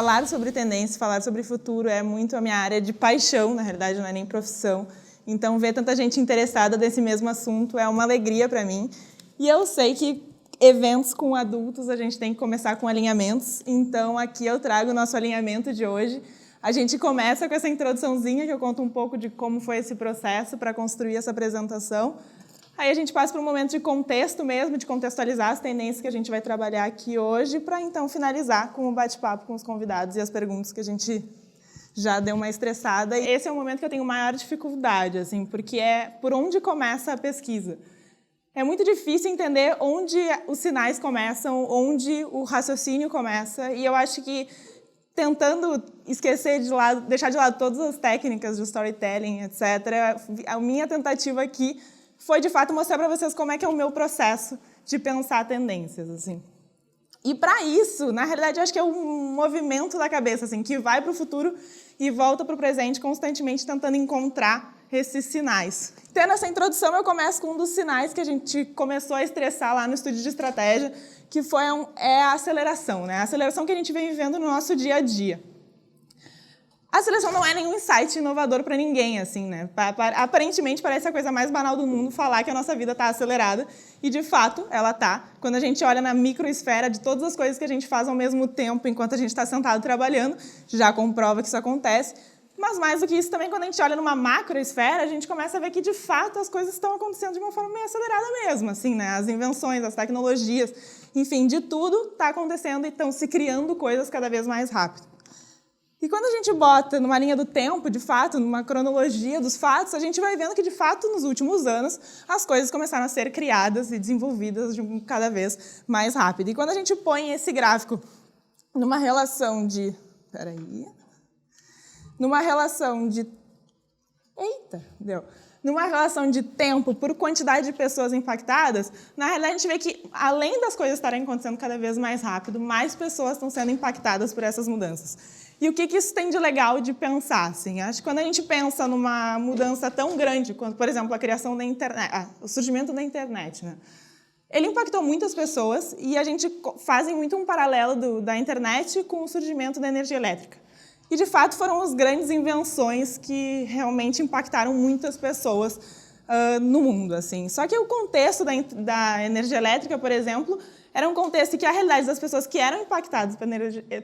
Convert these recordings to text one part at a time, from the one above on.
falar sobre tendência, falar sobre futuro é muito a minha área de paixão, na realidade não é nem profissão. Então, ver tanta gente interessada nesse mesmo assunto é uma alegria para mim. E eu sei que eventos com adultos a gente tem que começar com alinhamentos, então aqui eu trago o nosso alinhamento de hoje. A gente começa com essa introduçãozinha, que eu conto um pouco de como foi esse processo para construir essa apresentação. Aí a gente passa para um momento de contexto mesmo, de contextualizar as tendências que a gente vai trabalhar aqui hoje, para então finalizar com o bate-papo com os convidados e as perguntas que a gente já deu uma estressada. Esse é o momento que eu tenho maior dificuldade, assim, porque é por onde começa a pesquisa. É muito difícil entender onde os sinais começam, onde o raciocínio começa, e eu acho que tentando esquecer de lado, deixar de lado todas as técnicas de storytelling, etc., a minha tentativa aqui foi, de fato, mostrar para vocês como é que é o meu processo de pensar tendências, assim. E, para isso, na realidade, eu acho que é um movimento da cabeça, assim, que vai para o futuro e volta para o presente, constantemente tentando encontrar esses sinais. Tendo essa introdução, eu começo com um dos sinais que a gente começou a estressar lá no estúdio de estratégia, que é a aceleração, né? A aceleração que a gente vem vivendo no nosso dia a dia. A aceleração não é nenhum insight inovador para ninguém, assim, né? Aparentemente, parece a coisa mais banal do mundo falar que a nossa vida está acelerada, e, de fato, ela está. Quando a gente olha na microesfera de todas as coisas que a gente faz ao mesmo tempo, enquanto a gente está sentado trabalhando, já comprova que isso acontece. Mas, mais do que isso, também, quando a gente olha numa macroesfera, a gente começa a ver que, de fato, as coisas estão acontecendo de uma forma meio acelerada mesmo, assim, né? As invenções, as tecnologias, enfim, de tudo está acontecendo e estão se criando coisas cada vez mais rápido. E quando a gente bota numa linha do tempo, de fato, numa cronologia dos fatos, a gente vai vendo que, de fato, nos últimos anos, as coisas começaram a ser criadas e desenvolvidas de cada vez mais rápido. E quando a gente põe esse gráfico numa relação de... Numa relação de... Numa relação de tempo por quantidade de pessoas impactadas, na realidade a gente vê que, além das coisas estarem acontecendo cada vez mais rápido, mais pessoas estão sendo impactadas por essas mudanças. E o que isso tem de legal de pensar? Assim? Acho que quando a gente pensa numa mudança tão grande, quanto, por exemplo, a criação da internet, o surgimento da internet, né? Ele impactou muitas pessoas e a gente faz muito um paralelo da internet com o surgimento da energia elétrica. E, de fato, foram as grandes invenções que realmente impactaram muitas pessoas no mundo, assim. Só que o contexto da energia elétrica, por exemplo, era um contexto em que a realidade das pessoas que eram impactadas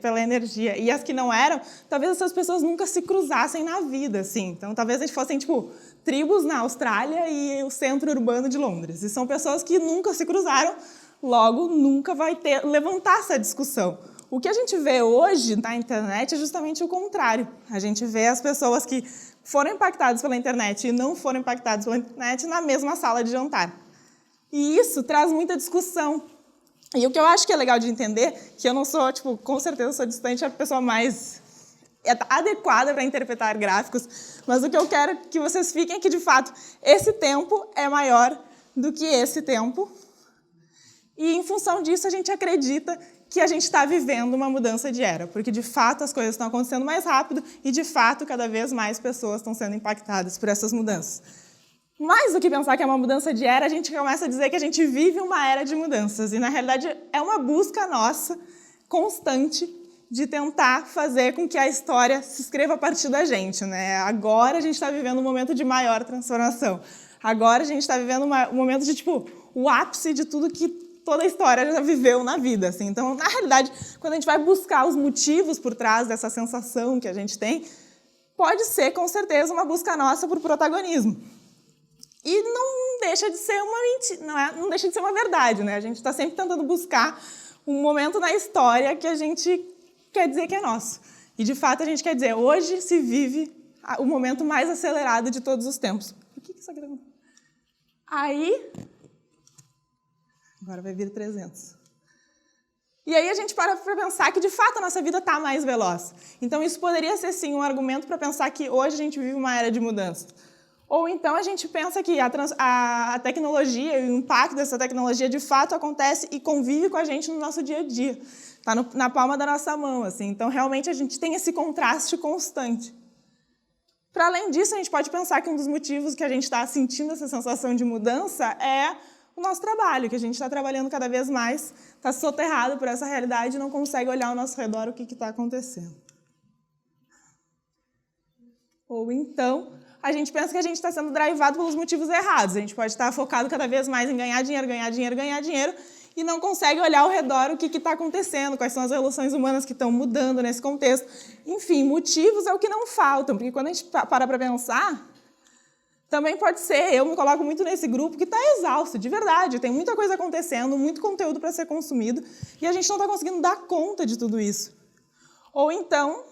pela energia e as que não eram, talvez essas pessoas nunca se cruzassem na vida, assim. Então, talvez eles fossem, tipo, tribos na Austrália e o centro urbano de Londres. E são pessoas que nunca se cruzaram, logo nunca vai levantar essa discussão. O que a gente vê hoje na internet é justamente o contrário. A gente vê as pessoas que foram impactadas pela internet e não foram impactadas pela internet na mesma sala de jantar. E isso traz muita discussão. E o que eu acho que é legal de entender, que eu não sou, tipo, com certeza sou distante a pessoa mais adequada para interpretar gráficos, mas o que eu quero que vocês fiquem é que, de fato, esse tempo é maior do que esse tempo. E, em função disso, a gente acredita que a gente está vivendo uma mudança de era, porque, de fato, as coisas estão acontecendo mais rápido e, de fato, cada vez mais pessoas estão sendo impactadas por essas mudanças. Mais do que pensar que é uma mudança de era, a gente começa a dizer que a gente vive uma era de mudanças. E, na realidade, é uma busca nossa, constante, de tentar fazer com que a história se escreva a partir da gente, né? Agora a gente está vivendo um momento de maior transformação. Agora a gente está vivendo um momento de, tipo, o ápice de tudo que toda a história já viveu na vida, assim. Então, na realidade, quando a gente vai buscar os motivos por trás dessa sensação que a gente tem, pode ser, com certeza, uma busca nossa por protagonismo. E não deixa de ser uma mentira, não deixa de ser uma verdade, né? A gente está sempre tentando buscar um momento na história que a gente quer dizer que é nosso. E, de fato, a gente quer dizer, hoje se vive o momento mais acelerado de todos os tempos. Por que isso aqui tá... Aí... Agora vai vir 300. E aí a gente para pensar que, de fato, a nossa vida está mais veloz. Então, isso poderia ser, sim, um argumento para pensar que hoje a gente vive uma era de mudança. Ou então a gente pensa que a tecnologia e o impacto dessa tecnologia, de fato, acontece e convive com a gente no nosso dia a dia. Está na palma da nossa mão, assim. Então, realmente, a gente tem esse contraste constante. Para além disso, a gente pode pensar que um dos motivos que a gente está sentindo essa sensação de mudança é o nosso trabalho, que a gente está trabalhando cada vez mais, está soterrado por essa realidade e não consegue olhar ao nosso redor o que está acontecendo. Ou então, a gente pensa que a gente está sendo drivado pelos motivos errados. A gente pode estar focado cada vez mais em ganhar dinheiro, ganhar dinheiro, ganhar dinheiro, e não consegue olhar ao redor o que está acontecendo, quais são as relações humanas que estão mudando nesse contexto. Enfim, motivos é o que não faltam, porque quando a gente para pensar, também pode ser, eu me coloco muito nesse grupo que está exausto, de verdade, tem muita coisa acontecendo, muito conteúdo para ser consumido, e a gente não está conseguindo dar conta de tudo isso. Ou então,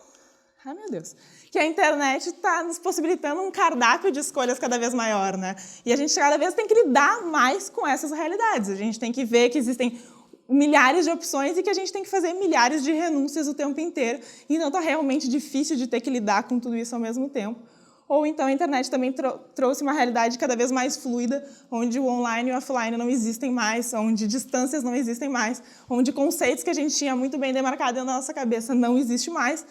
ai meu Deus, que a internet está nos possibilitando um cardápio de escolhas cada vez maior, né? E a gente cada vez tem que lidar mais com essas realidades. A gente tem que ver que existem milhares de opções e que a gente tem que fazer milhares de renúncias o tempo inteiro. E não está realmente difícil de ter que lidar com tudo isso ao mesmo tempo. Ou então a internet também trouxe uma realidade cada vez mais fluida, onde o online e o offline não existem mais, onde distâncias não existem mais, onde conceitos que a gente tinha muito bem demarcados na nossa cabeça não existem mais.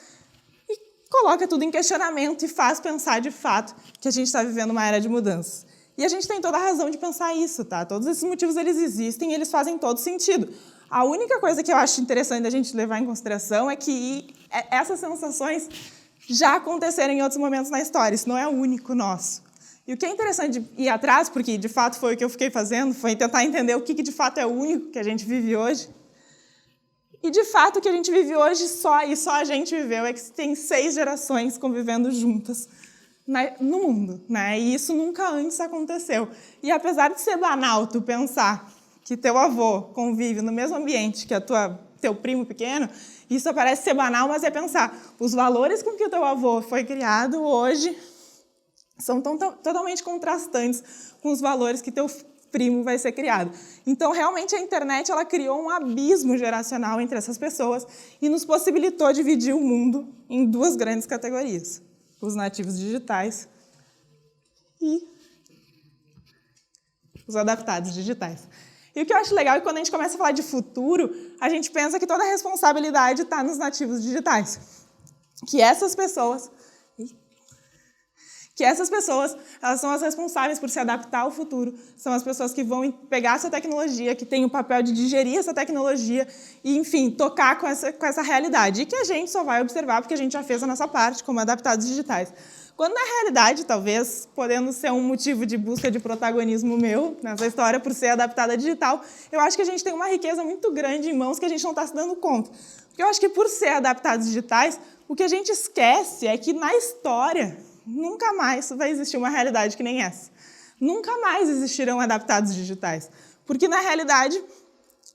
Coloca tudo em questionamento e faz pensar, de fato, que a gente está vivendo uma era de mudanças. E a gente tem toda a razão de pensar isso, tá? Todos esses motivos, eles existem e eles fazem todo sentido. A única coisa que eu acho interessante da gente levar em consideração é que essas sensações já aconteceram em outros momentos na história. Isso não é o único nosso. E o que é interessante de ir atrás, porque, de fato, foi o que eu fiquei fazendo, foi tentar entender o que, de fato, é o único que a gente vive hoje. E, de fato, o que a gente vive hoje, só a gente viveu, é que tem 6 gerações convivendo juntas no mundo, né? E isso nunca antes aconteceu. E, apesar de ser banal tu pensar que teu avô convive no mesmo ambiente que teu primo pequeno, isso parece ser banal, mas é pensar, os valores com que o teu avô foi criado hoje são totalmente contrastantes com os valores que teu primo vai ser criado. Então, realmente, a internet ela criou um abismo geracional entre essas pessoas e nos possibilitou dividir o mundo em 2 grandes categorias. Os nativos digitais e os adaptados digitais. E o que eu acho legal é que quando a gente começa a falar de futuro, a gente pensa que toda a responsabilidade está nos nativos digitais. Que essas pessoas, elas são as responsáveis por se adaptar ao futuro, são as pessoas que vão pegar essa tecnologia, que têm o papel de digerir essa tecnologia e, enfim, tocar com essa realidade. E que a gente só vai observar porque a gente já fez a nossa parte como adaptados digitais. Quando, na realidade, talvez, podendo ser um motivo de busca de protagonismo meu nessa história por ser adaptada digital, eu acho que a gente tem uma riqueza muito grande em mãos que a gente não está se dando conta. Porque eu acho que, por ser adaptados digitais, o que a gente esquece é que, na história, nunca mais vai existir uma realidade que nem essa. Nunca mais existirão adaptados digitais. Porque, na realidade,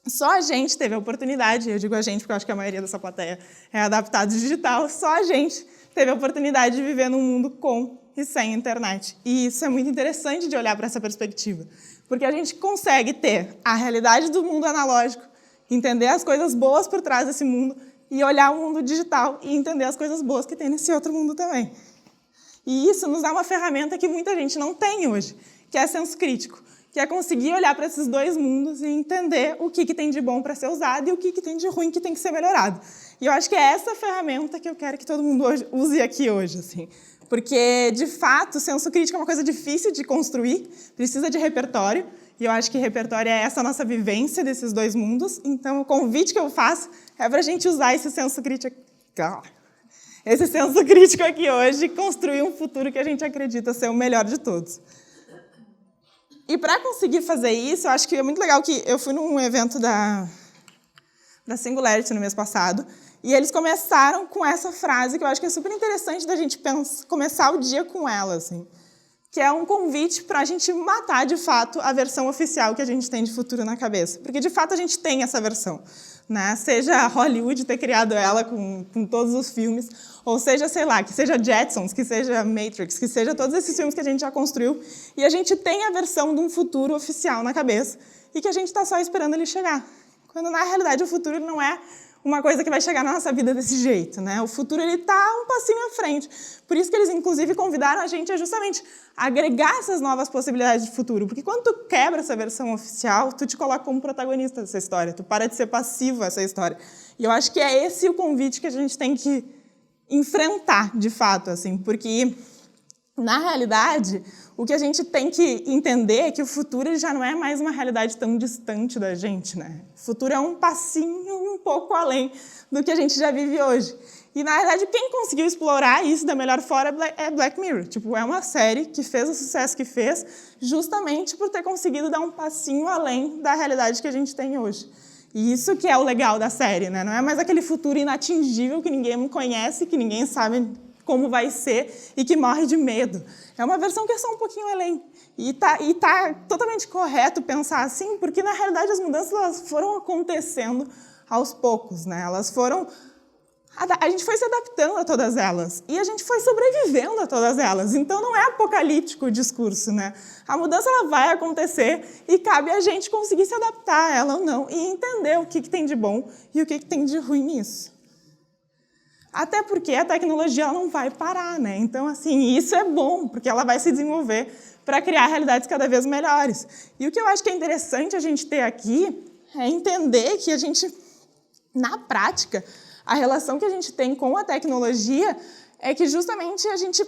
só a gente teve a oportunidade, eu digo a gente porque eu acho que a maioria dessa plateia é adaptado digital, só a gente teve a oportunidade de viver num mundo com e sem internet. E isso é muito interessante de olhar para essa perspectiva. Porque a gente consegue ter a realidade do mundo analógico, entender as coisas boas por trás desse mundo e olhar o mundo digital e entender as coisas boas que tem nesse outro mundo também. E isso nos dá uma ferramenta que muita gente não tem hoje, que é senso crítico, que é conseguir olhar para esses 2 mundos e entender o que tem de bom para ser usado e o que tem de ruim que tem que ser melhorado. E eu acho que é essa ferramenta que eu quero que todo mundo use aqui hoje, assim. Porque, de fato, o senso crítico é uma coisa difícil de construir, precisa de repertório, e eu acho que repertório é essa nossa vivência desses 2 mundos. Então, o convite que eu faço é para a gente usar esse senso crítico aqui hoje e construir um futuro que a gente acredita ser o melhor de todos. E para conseguir fazer isso, eu acho que é muito legal que eu fui num evento da Singularity no mês passado, e eles começaram com essa frase que eu acho que é super interessante da gente começar o dia com ela, assim, que é um convite para a gente matar, de fato, a versão oficial que a gente tem de futuro na cabeça. Porque, de fato, a gente tem essa versão, né? Seja Hollywood ter criado ela com todos os filmes, ou seja, sei lá, que seja Jetsons, que seja Matrix, que seja todos esses filmes que a gente já construiu, e a gente tem a versão de um futuro oficial na cabeça, e que a gente está só esperando ele chegar. Quando, na realidade, o futuro não é uma coisa que vai chegar na nossa vida desse jeito, né? O futuro está um passinho à frente. Por isso que eles, inclusive, convidaram a gente a justamente agregar essas novas possibilidades de futuro. Porque quando tu quebra essa versão oficial, tu te coloca como protagonista dessa história. Tu para de ser passivo a essa história. E eu acho que é esse o convite que a gente tem que enfrentar, de fato, assim, porque Na realidade, o que a gente tem que entender é que o futuro já não é mais uma realidade tão distante da gente, né? O futuro é um passinho um pouco além do que a gente já vive hoje. E, na verdade, quem conseguiu explorar isso da melhor forma é Black Mirror. Tipo, é uma série que fez o sucesso que fez justamente por ter conseguido dar um passinho além da realidade que a gente tem hoje. E isso que é o legal da série, né? Não é mais aquele futuro inatingível que ninguém conhece, que ninguém sabe como vai ser e que morre de medo. É uma versão que é só um pouquinho além. E tá totalmente correto pensar assim, porque, na realidade, as mudanças elas foram acontecendo aos poucos, né? Elas foram... A gente foi se adaptando a todas elas e a gente foi sobrevivendo a todas elas. Então, não é apocalíptico o discurso, né? A mudança ela vai acontecer e cabe a gente conseguir se adaptar a ela ou não e entender o que tem de bom e o que tem de ruim nisso. Até porque a tecnologia ela não vai parar, né? Então, assim, isso é bom, porque ela vai se desenvolver para criar realidades cada vez melhores. E o que eu acho que é interessante a gente ter aqui é entender que a gente, na prática, a relação que a gente tem com a tecnologia é que justamente a gente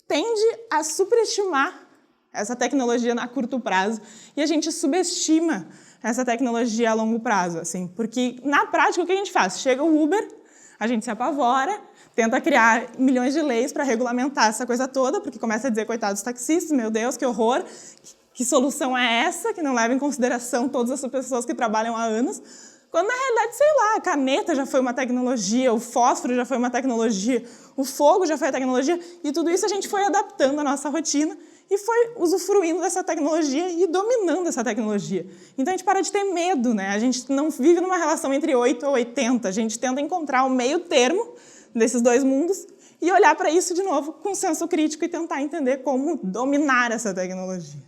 tende a superestimar essa tecnologia a curto prazo e a gente subestima essa tecnologia a longo prazo, assim, porque na prática o que a gente faz? Chega o Uber, a gente se apavora, tenta criar milhões de leis para regulamentar essa coisa toda, porque começa a dizer, coitados dos taxistas, meu Deus, que horror, que solução é essa, que não leva em consideração todas as pessoas que trabalham há anos, quando, na realidade, sei lá, a caneta já foi uma tecnologia, o fósforo já foi uma tecnologia, o fogo já foi a tecnologia, e tudo isso a gente foi adaptando à nossa rotina e foi usufruindo dessa tecnologia e dominando essa tecnologia. Então, a gente para de ter medo, né? A gente não vive numa relação entre 8 ou 80, a gente tenta encontrar o meio termo desses dois mundos e olhar para isso de novo com senso crítico e tentar entender como dominar essa tecnologia.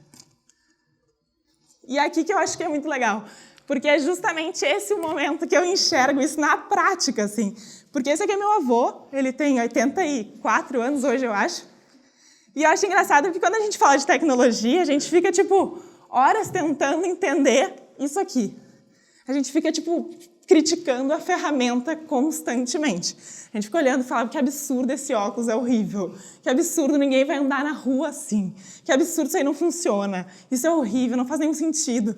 E aqui que eu acho que é muito legal. Porque é justamente esse o momento que eu enxergo isso na prática, assim. Porque esse aqui é meu avô, ele tem 84 anos hoje, eu acho. E eu acho engraçado porque quando a gente fala de tecnologia, a gente fica, tipo, horas tentando entender isso aqui. A gente fica, tipo, criticando a ferramenta constantemente. A gente fica olhando e fala que absurdo esse óculos, é horrível. Que absurdo, ninguém vai andar na rua assim. Que absurdo, isso aí não funciona. Isso é horrível, não faz nenhum sentido.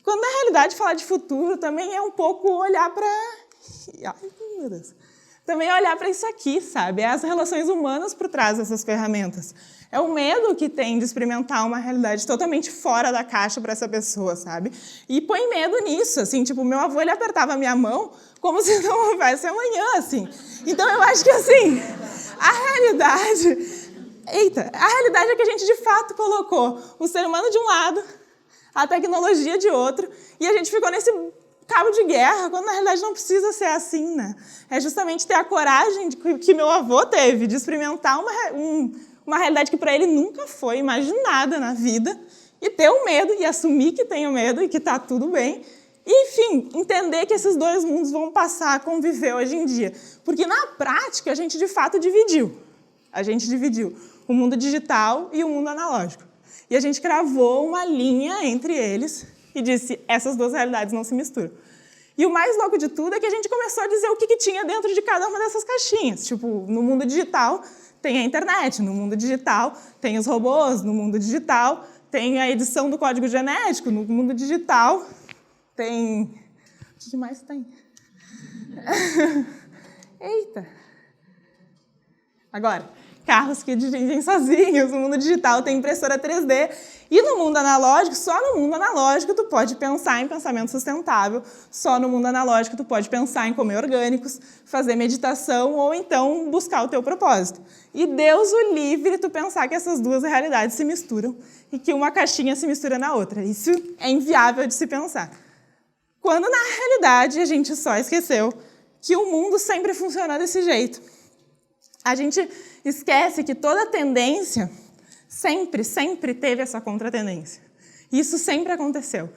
Quando, na realidade, falar de futuro também é um pouco olhar para... Ai, meu Deus. Também é olhar para isso aqui, sabe? É as relações humanas por trás dessas ferramentas. É o medo que tem de experimentar uma realidade totalmente fora da caixa para essa pessoa, sabe? E põe medo nisso, assim, tipo, meu avô, ele apertava a minha mão como se não houvesse amanhã, assim. Então, eu acho que, assim, a realidade... a realidade é que a gente, de fato, colocou o ser humano de um lado, a tecnologia de outro, e a gente ficou nesse cabo de guerra, quando na realidade não precisa ser assim, né? É justamente ter a coragem que meu avô teve de experimentar uma realidade que para ele nunca foi imaginada na vida, e ter o medo, e assumir que tem o medo e que está tudo bem, e, enfim, entender que esses dois mundos vão passar a conviver hoje em dia. Porque, na prática, a gente, de fato, dividiu. A gente dividiu o mundo digital e o mundo analógico. E a gente cravou uma linha entre eles e disse, essas duas realidades não se misturam. E o mais louco de tudo é que a gente começou a dizer o que tinha dentro de cada uma dessas caixinhas. Tipo, no mundo digital tem a internet, no mundo digital tem os robôs, no mundo digital tem a edição do código genético, no mundo digital tem... O que mais tem? Eita! Agora... carros que dirigem sozinhos, no mundo digital tem impressora 3D, e no mundo analógico, só no mundo analógico tu pode pensar em pensamento sustentável, só no mundo analógico tu pode pensar em comer orgânicos, fazer meditação ou então buscar o teu propósito. E Deus o livre tu pensar que essas duas realidades se misturam e que uma caixinha se mistura na outra. Isso é inviável de se pensar. Quando, na realidade, a gente só esqueceu que o mundo sempre funcionou desse jeito. A gente esquece que toda tendência sempre teve essa contratendência. Isso sempre aconteceu.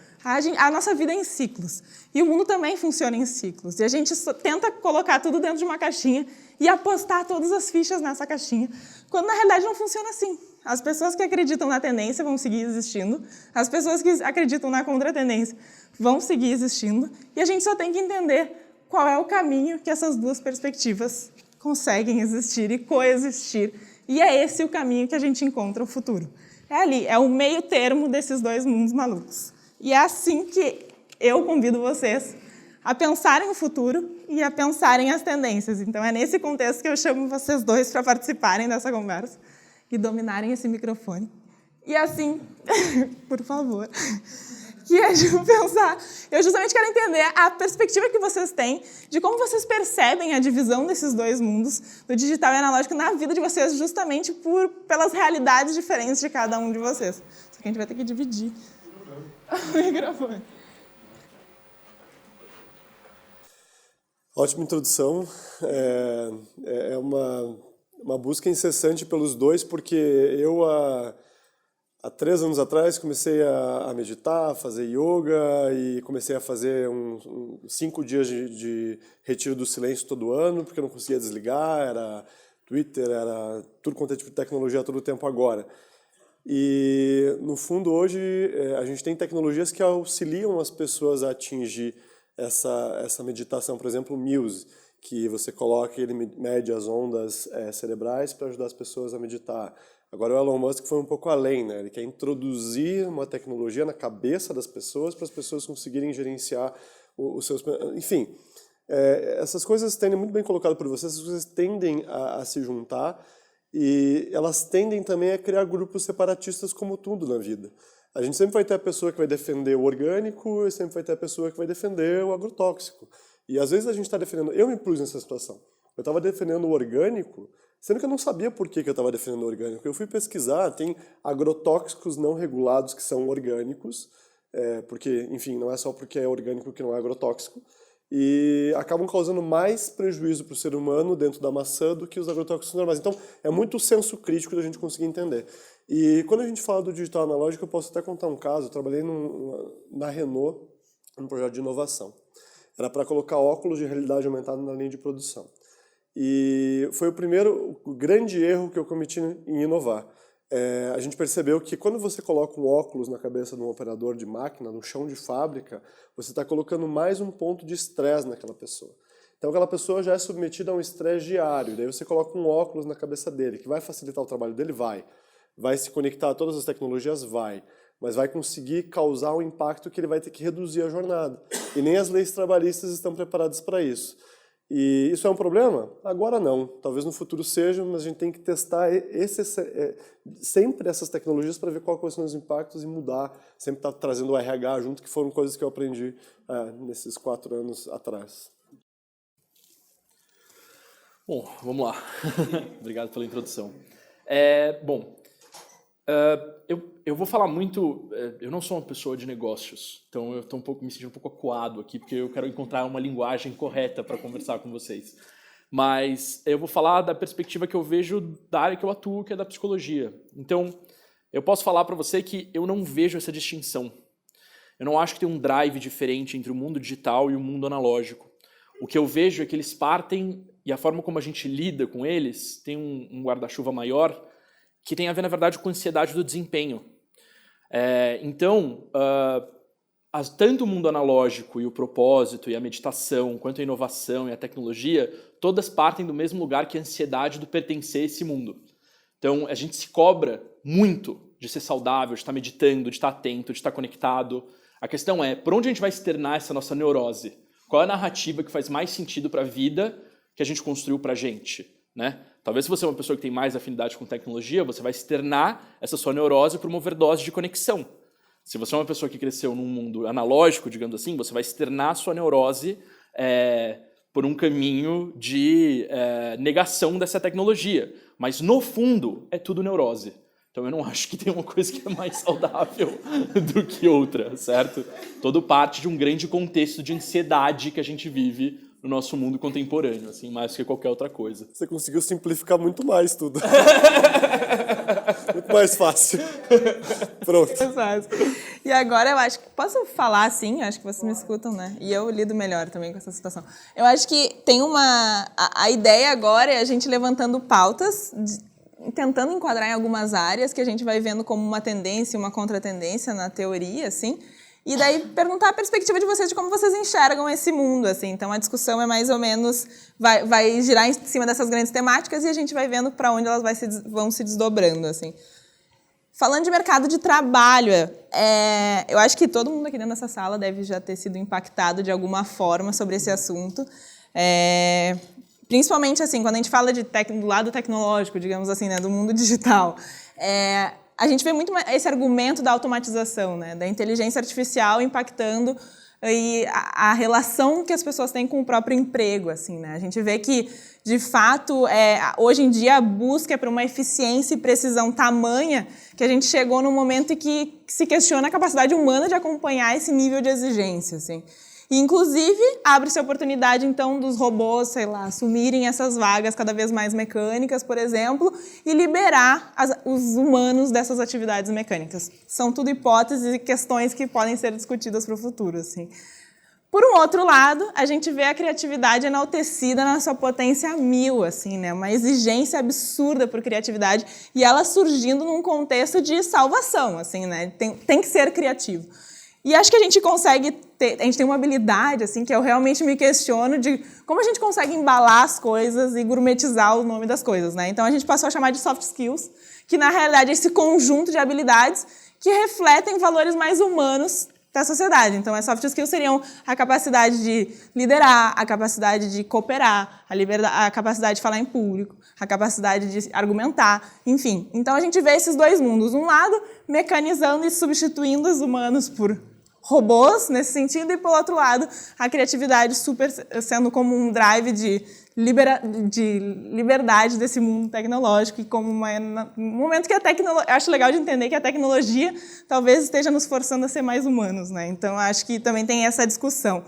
A nossa vida é em ciclos. E o mundo também funciona em ciclos. E a gente tenta colocar tudo dentro de uma caixinha e apostar todas as fichas nessa caixinha, quando na realidade não funciona assim. As pessoas que acreditam na tendência vão seguir existindo, as pessoas que acreditam na contratendência vão seguir existindo, e a gente só tem que entender qual é o caminho que essas duas perspectivas conseguem existir e coexistir E é esse o caminho que a gente encontra o futuro. É ali, é o meio termo desses dois mundos malucos. E é assim que eu convido vocês a pensarem o futuro e a pensarem as tendências. Então, é nesse contexto que eu chamo vocês dois para participarem dessa conversa e dominarem esse microfone. E assim, por favor, que é de pensar. Eu justamente quero entender a perspectiva que vocês têm de como vocês percebem a divisão desses dois mundos, do digital e analógico, na vida de vocês, justamente pelas realidades diferentes de cada um de vocês. Só que a gente vai ter que dividir o microfone. Ótima introdução. É uma busca incessante pelos dois, porque eu, há 3 anos atrás, comecei a meditar, a fazer yoga e comecei a fazer 5 dias de retiro do silêncio todo ano, porque eu não conseguia desligar, era Twitter, era tudo quanto é tipo de tecnologia todo o tempo agora. E, no fundo, hoje, a gente tem tecnologias que auxiliam as pessoas a atingir essa meditação, por exemplo, o Muse, que você coloca e ele mede as ondas cerebrais para ajudar as pessoas a meditar. Agora o Elon Musk foi um pouco além, né? Ele quer introduzir uma tecnologia na cabeça das pessoas para as pessoas conseguirem gerenciar os seus... Enfim, essas coisas tendem, muito bem colocado por vocês, essas coisas tendem a se juntar e elas tendem também a criar grupos separatistas como tudo na vida. A gente sempre vai ter a pessoa que vai defender o orgânico e sempre vai ter a pessoa que vai defender o agrotóxico. E às vezes a gente está defendendo... Eu me pus nessa situação. Eu estava defendendo o orgânico, sendo que eu não sabia por que eu estava defendendo o orgânico. Eu fui pesquisar, tem agrotóxicos não regulados que são orgânicos, porque, enfim, não é só porque é orgânico que não é agrotóxico, e acabam causando mais prejuízo para o ser humano dentro da maçã do que os agrotóxicos normais. Então, é muito o senso crítico da gente conseguir entender. E quando a gente fala do digital analógico, eu posso até contar um caso. Eu trabalhei na Renault, num projeto de inovação. Era para colocar óculos de realidade aumentada na linha de produção. E foi o grande erro que eu cometi em inovar. A gente percebeu que quando você coloca um óculos na cabeça de um operador de máquina, no chão de fábrica, você está colocando mais um ponto de estresse naquela pessoa. Então aquela pessoa já é submetida a um estresse diário, daí você coloca um óculos na cabeça dele, que vai facilitar o trabalho dele? Vai se conectar a todas as tecnologias? Vai. Mas vai conseguir causar um impacto que ele vai ter que reduzir a jornada. E nem as leis trabalhistas estão preparadas para isso. E isso é um problema? Agora não. Talvez no futuro seja, mas a gente tem que testar sempre essas tecnologias para ver quais são os impactos e mudar. Sempre estar trazendo o RH junto, que foram coisas que eu aprendi nesses 4 anos atrás. Bom, vamos lá. Obrigado pela introdução. Eu vou falar muito... Eu não sou uma pessoa de negócios, então eu estou me sentindo um pouco acuado aqui, porque eu quero encontrar uma linguagem correta para conversar com vocês. Mas eu vou falar da perspectiva que eu vejo da área que eu atuo, que é da psicologia. Então, eu posso falar para você que eu não vejo essa distinção. Eu não acho que tem um drive diferente entre o mundo digital e o mundo analógico. O que eu vejo é que eles partem, e a forma como a gente lida com eles tem um guarda-chuva maior, que tem a ver, na verdade, com a ansiedade do desempenho. Tanto o mundo analógico e o propósito e a meditação, quanto a inovação e a tecnologia, todas partem do mesmo lugar, que é a ansiedade do pertencer a esse mundo. Então, a gente se cobra muito de ser saudável, de estar meditando, de estar atento, de estar conectado. A questão é, por onde a gente vai externar essa nossa neurose? Qual é a narrativa que faz mais sentido para a vida que a gente construiu para a gente? Né? Talvez se você é uma pessoa que tem mais afinidade com tecnologia, você vai externar essa sua neurose por uma overdose de conexão. Se você é uma pessoa que cresceu num mundo analógico, digamos assim, você vai externar a sua neurose por um caminho de negação dessa tecnologia. Mas, no fundo, é tudo neurose. Então, eu não acho que tem uma coisa que é mais saudável do que outra, certo? Todo parte de um grande contexto de ansiedade que a gente vive no nosso mundo contemporâneo, assim, mais que qualquer outra coisa. Você conseguiu simplificar muito mais tudo. Muito mais fácil. Pronto. E agora eu acho que... Posso falar assim? Acho que vocês me escutam, né? E eu lido melhor também com essa situação. Eu acho que tem a ideia agora é a gente levantando pautas, tentando enquadrar em algumas áreas que a gente vai vendo como uma tendência, uma contratendência na teoria, assim. E daí perguntar a perspectiva de vocês de como vocês enxergam esse mundo, assim. Então a discussão é mais ou menos, vai girar em cima dessas grandes temáticas e a gente vai vendo para onde elas vão se desdobrando, assim. Falando de mercado de trabalho, eu acho que todo mundo aqui dentro dessa sala deve já ter sido impactado de alguma forma sobre esse assunto. Principalmente assim, quando a gente fala do lado tecnológico, digamos assim, né, do mundo digital, a gente vê muito esse argumento da automatização, né, da inteligência artificial impactando e a relação que as pessoas têm com o próprio emprego, assim, né? A gente vê que, de fato, hoje em dia a busca é por uma eficiência e precisão tamanha que a gente chegou num momento em que se questiona a capacidade humana de acompanhar esse nível de exigência, assim. E, inclusive, abre-se a oportunidade, então, dos robôs, sei lá, assumirem essas vagas cada vez mais mecânicas, por exemplo, e liberar os humanos dessas atividades mecânicas. São tudo hipóteses e questões que podem ser discutidas para o futuro, assim. Por um outro lado, a gente vê a criatividade enaltecida na sua potência 1000, assim, né? Uma exigência absurda por criatividade e ela surgindo num contexto de salvação, assim, né? Tem que ser criativo. E acho que a gente tem uma habilidade, assim, que eu realmente me questiono de como a gente consegue embalar as coisas e gourmetizar o nome das coisas, né? Então a gente passou a chamar de soft skills, que na realidade é esse conjunto de habilidades que refletem valores mais humanos da sociedade. Então, as soft skills seriam a capacidade de liderar, a capacidade de cooperar, a capacidade de falar em público, a capacidade de argumentar, enfim. Então, a gente vê esses dois mundos. Um lado, mecanizando e substituindo os humanos por robôs, nesse sentido, e, por outro lado, a criatividade super sendo como um drive de liberdade desse mundo tecnológico e como um momento que a tecnologia... Acho legal de entender que a tecnologia talvez esteja nos forçando a ser mais humanos, né? Então, acho que também tem essa discussão.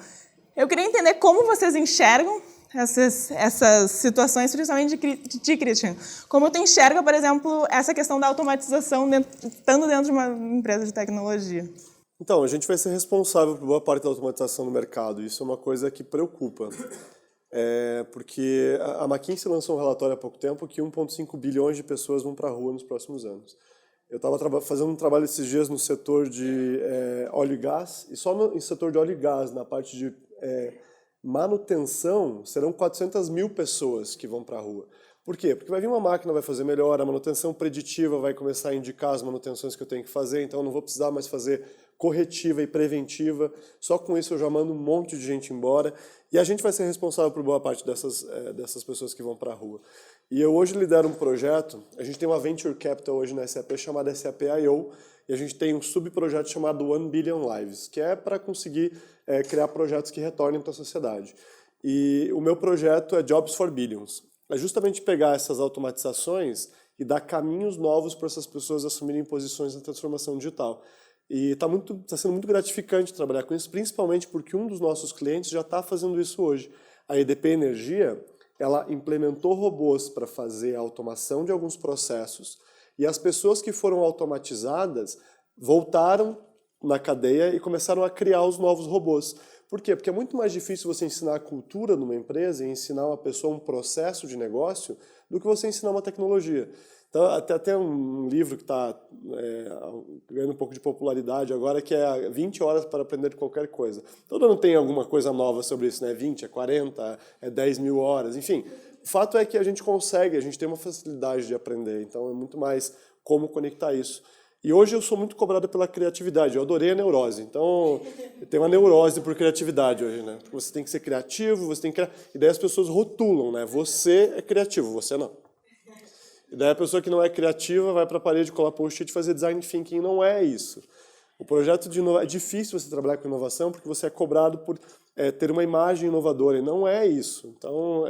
Eu queria entender como vocês enxergam essas situações, principalmente de Christian. Como tu enxerga, por exemplo, essa questão da automatização estando dentro de uma empresa de tecnologia? Então, a gente vai ser responsável por boa parte da automatização no mercado. Isso é uma coisa que preocupa. Porque a McKinsey lançou um relatório há pouco tempo que 1,5 bilhões de pessoas vão para a rua nos próximos anos. Eu estava fazendo um trabalho esses dias no setor de óleo e gás, e só no setor de óleo e gás, na parte de manutenção, serão 400 mil pessoas que vão para a rua. Por quê? Porque vai vir uma máquina, vai fazer melhor, a manutenção preditiva vai começar a indicar as manutenções que eu tenho que fazer, então eu não vou precisar mais fazer corretiva e preventiva. Só com isso eu já mando um monte de gente embora. E a gente vai ser responsável por boa parte dessas pessoas que vão para a rua. E eu hoje lidero um projeto, a gente tem uma Venture Capital hoje na SAP chamada SAP.io, e a gente tem um subprojeto chamado 1 Billion Lives, que é para conseguir criar projetos que retornem para a sociedade. E o meu projeto é Jobs for Billions. É justamente pegar essas automatizações e dar caminhos novos para essas pessoas assumirem posições na transformação digital. E está sendo muito gratificante trabalhar com isso, principalmente porque um dos nossos clientes já está fazendo isso hoje. A EDP Energia, ela implementou robôs para fazer a automação de alguns processos e as pessoas que foram automatizadas voltaram na cadeia e começaram a criar os novos robôs. Por quê? Porque é muito mais difícil você ensinar a cultura numa empresa e ensinar uma pessoa um processo de negócio do que você ensinar uma tecnologia. Então, até um livro que está ganhando um pouco de popularidade agora, que é 20 horas para aprender qualquer coisa. Todo ano tem alguma coisa nova sobre isso, né? 20, 40, 10 mil horas, enfim. O fato é que a gente tem uma facilidade de aprender, então é muito mais como conectar isso. E hoje eu sou muito cobrado pela criatividade, eu adorei a neurose, então eu tenho uma neurose por criatividade hoje, né? Você tem que ser criativo, e daí as pessoas rotulam, né? Você é criativo, você não. E daí a pessoa que não é criativa vai para a parede colar post-it e fazer design thinking, não é isso. O projeto de inovação, é difícil você trabalhar com inovação porque você é cobrado por ter uma imagem inovadora, e não é isso. Então,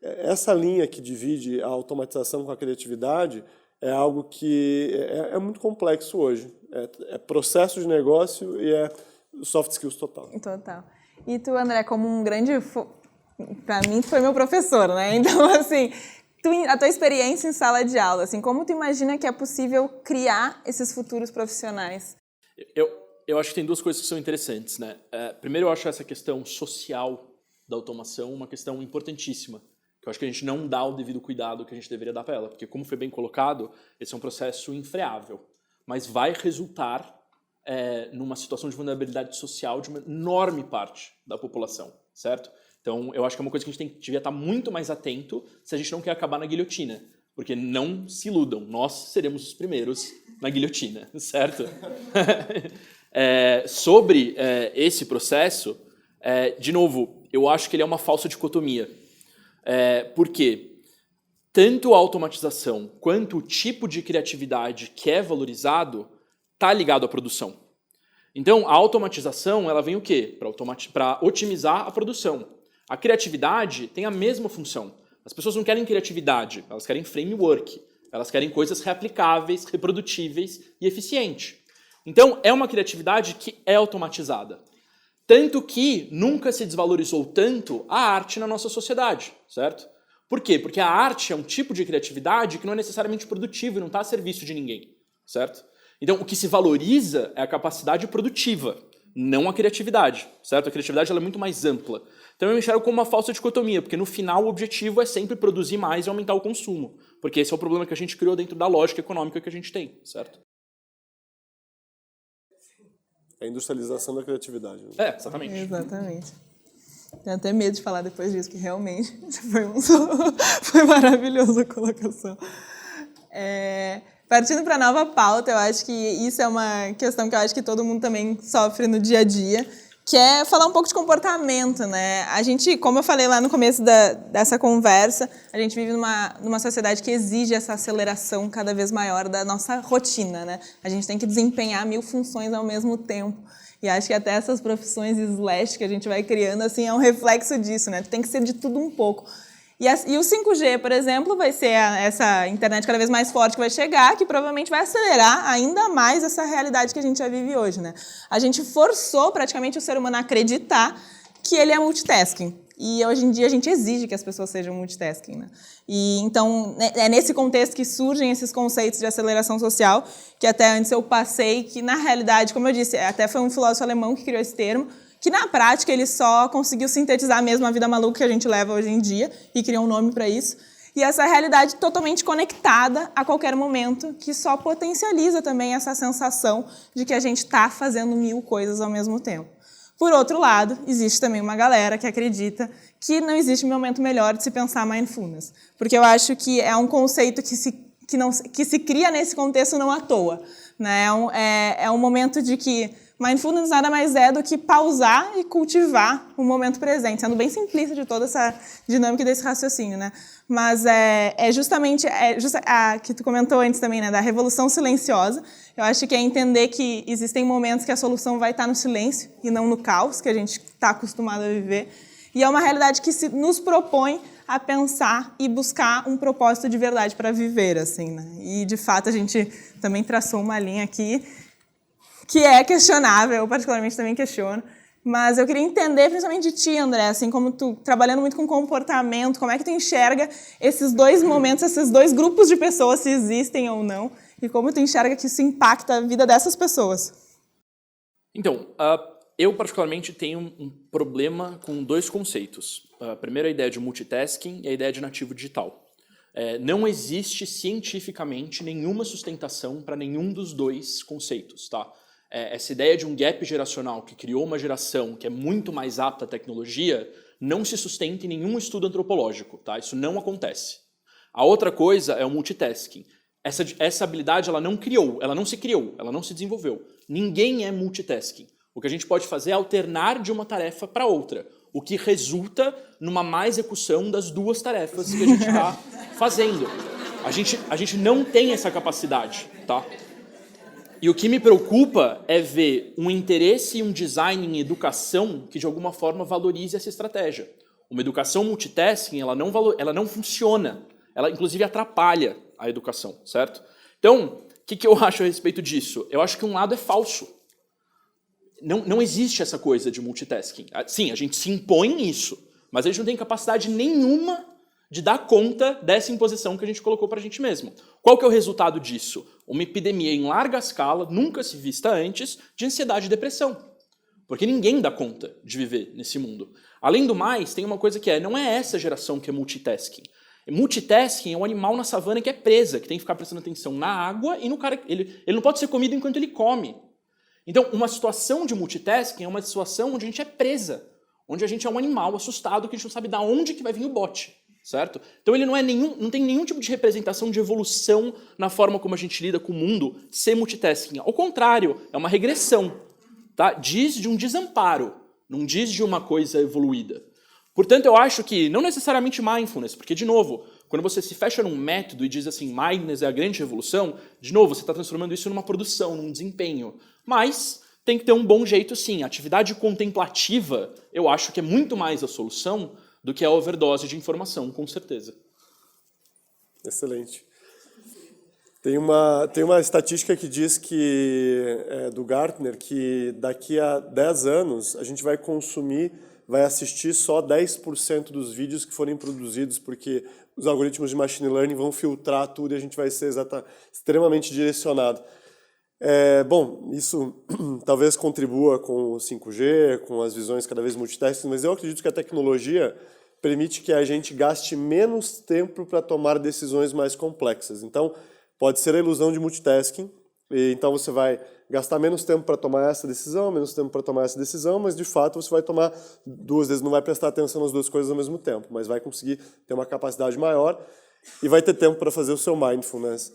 essa linha que divide a automatização com a criatividade é algo que é muito complexo hoje. É processo de negócio e é soft skills total. Total. E tu, André, como um grande... Para mim, tu foi meu professor, né? Então, assim, a tua experiência em sala de aula, assim, como tu imagina que é possível criar esses futuros profissionais? Eu acho que tem duas coisas que são interessantes, né? Primeiro, eu acho essa questão social da automação uma questão importantíssima. Eu acho que a gente não dá o devido cuidado que a gente deveria dar para ela, porque, como foi bem colocado, esse é um processo infreável, mas vai resultar numa situação de vulnerabilidade social de uma enorme parte da população, certo? Então, eu acho que é uma coisa que a gente devia estar muito mais atento se a gente não quer acabar na guilhotina. Porque não se iludam, nós seremos os primeiros na guilhotina, certo? Sobre esse processo, de novo, eu acho que ele é uma falsa dicotomia. Por quê? Tanto a automatização quanto o tipo de criatividade que é valorizado está ligado à produção. Então, a automatização ela vem o quê? Para otimizar a produção. A criatividade tem a mesma função. As pessoas não querem criatividade, elas querem framework. Elas querem coisas reaplicáveis, reprodutíveis e eficientes. Então, é uma criatividade que é automatizada. Tanto que nunca se desvalorizou tanto a arte na nossa sociedade, certo? Por quê? Porque a arte é um tipo de criatividade que não é necessariamente produtivo e não está a serviço de ninguém, certo? Então, o que se valoriza é a capacidade produtiva, não a criatividade, certo? A criatividade ela é muito mais ampla. Então eu enxergo como uma falsa dicotomia, porque no final o objetivo é sempre produzir mais e aumentar o consumo, porque esse é o problema que a gente criou dentro da lógica econômica que a gente tem, certo? É a industrialização da criatividade. Né? Exatamente. Exatamente. Tenho até medo de falar depois disso, que realmente foi maravilhosa a colocação. Partindo para a nova pauta, eu acho que isso é uma questão que eu acho que todo mundo também sofre no dia a dia, que é falar um pouco de comportamento, né? A gente, como eu falei lá no começo dessa conversa, a gente vive numa sociedade que exige essa aceleração cada vez maior da nossa rotina, né? A gente tem que desempenhar 1000 funções ao mesmo tempo. E acho que até essas profissões slash que a gente vai criando, assim, é um reflexo disso, né? Tem que ser de tudo um pouco. E o 5G, por exemplo, vai ser essa internet cada vez mais forte que vai chegar, que provavelmente vai acelerar ainda mais essa realidade que a gente já vive hoje, né? A gente forçou praticamente o ser humano a acreditar que ele é multitasking. E hoje em dia a gente exige que as pessoas sejam multitasking, né? E então é nesse contexto que surgem esses conceitos de aceleração social, que até antes eu passei, que na realidade, como eu disse, até foi um filósofo alemão que criou esse termo, que na prática ele só conseguiu sintetizar mesmo a vida maluca que a gente leva hoje em dia e criou um nome para isso. E essa realidade totalmente conectada a qualquer momento, que só potencializa também essa sensação de que a gente está fazendo 1000 coisas ao mesmo tempo. Por outro lado, existe também uma galera que acredita que não existe momento melhor de se pensar mindfulness, porque eu acho que é um conceito que se cria nesse contexto não à toa, né? É um momento de que mindfulness nada mais é do que pausar e cultivar o momento presente, sendo bem simplista de toda essa dinâmica desse raciocínio, né? Mas justamente a que tu comentou antes também, né, da revolução silenciosa. Eu acho que é entender que existem momentos que a solução vai estar no silêncio e não no caos que a gente está acostumado a viver. E é uma realidade que nos propõe a pensar e buscar um propósito de verdade para viver, assim, né? E de fato a gente também traçou uma linha aqui que é questionável, eu particularmente também questiono, mas eu queria entender, principalmente de ti, André, assim, como tu, trabalhando muito com comportamento, como é que tu enxerga esses dois momentos, esses dois grupos de pessoas, se existem ou não, e como tu enxerga que isso impacta a vida dessas pessoas? Então, eu particularmente tenho um problema com dois conceitos. Primeiro, a ideia de multitasking e a ideia de nativo digital. Não existe cientificamente nenhuma sustentação para nenhum dos dois conceitos, tá? Essa ideia de um gap geracional que criou uma geração que é muito mais apta à tecnologia não se sustenta em nenhum estudo antropológico, tá? Isso não acontece. A outra coisa é o multitasking. Essa habilidade ela não se criou, ela não se desenvolveu. Ninguém é multitasking. O que a gente pode fazer é alternar de uma tarefa para outra, o que resulta numa má execução das duas tarefas que a gente está fazendo. A gente não tem essa capacidade, tá? E o que me preocupa é ver um interesse e um design em educação que, de alguma forma, valorize essa estratégia. Uma educação multitasking, ela não funciona. Ela, inclusive, atrapalha a educação, certo? Então, o que eu acho a respeito disso? Eu acho que um lado é falso. Não existe essa coisa de multitasking. Sim, a gente se impõe isso, mas a gente não tem capacidade nenhuma de dar conta dessa imposição que a gente colocou para a gente mesmo. Qual que é o resultado disso? Uma epidemia em larga escala, nunca se vista antes, de ansiedade e depressão. Porque ninguém dá conta de viver nesse mundo. Além do mais, tem uma coisa que não é essa geração que é multitasking. Multitasking é um animal na savana que é presa, que tem que ficar prestando atenção na água e no cara. Ele não pode ser comido enquanto ele come. Então, uma situação de multitasking é uma situação onde a gente é presa, onde a gente é um animal assustado que a gente não sabe de onde que vai vir o bote, certo? Então ele não tem nenhum tipo de representação de evolução na forma como a gente lida com o mundo ser multitasking. Ao contrário, é uma regressão, tá? Diz de um desamparo, não diz de uma coisa evoluída. Portanto, eu acho que não necessariamente mindfulness, porque, de novo, quando você se fecha num método e diz assim, mindfulness é a grande revolução, de novo, você está transformando isso numa produção, num desempenho. Mas tem que ter um bom jeito, sim. A atividade contemplativa, eu acho que é muito mais a solução do que a overdose de informação, com certeza. Excelente. Tem uma estatística que diz que, do Gartner, que daqui a 10 anos a gente vai assistir só 10% dos vídeos que forem produzidos, porque os algoritmos de machine learning vão filtrar tudo e a gente vai ser extremamente direcionado. Bom, isso talvez contribua com o 5G, com as visões cada vez multitasking, mas eu acredito que a tecnologia permite que a gente gaste menos tempo para tomar decisões mais complexas. Então, pode ser a ilusão de multitasking, e então você vai gastar menos tempo para tomar essa decisão, menos tempo para tomar essa decisão, mas de fato você vai tomar duas vezes, não vai prestar atenção nas duas coisas ao mesmo tempo, mas vai conseguir ter uma capacidade maior e vai ter tempo para fazer o seu mindfulness.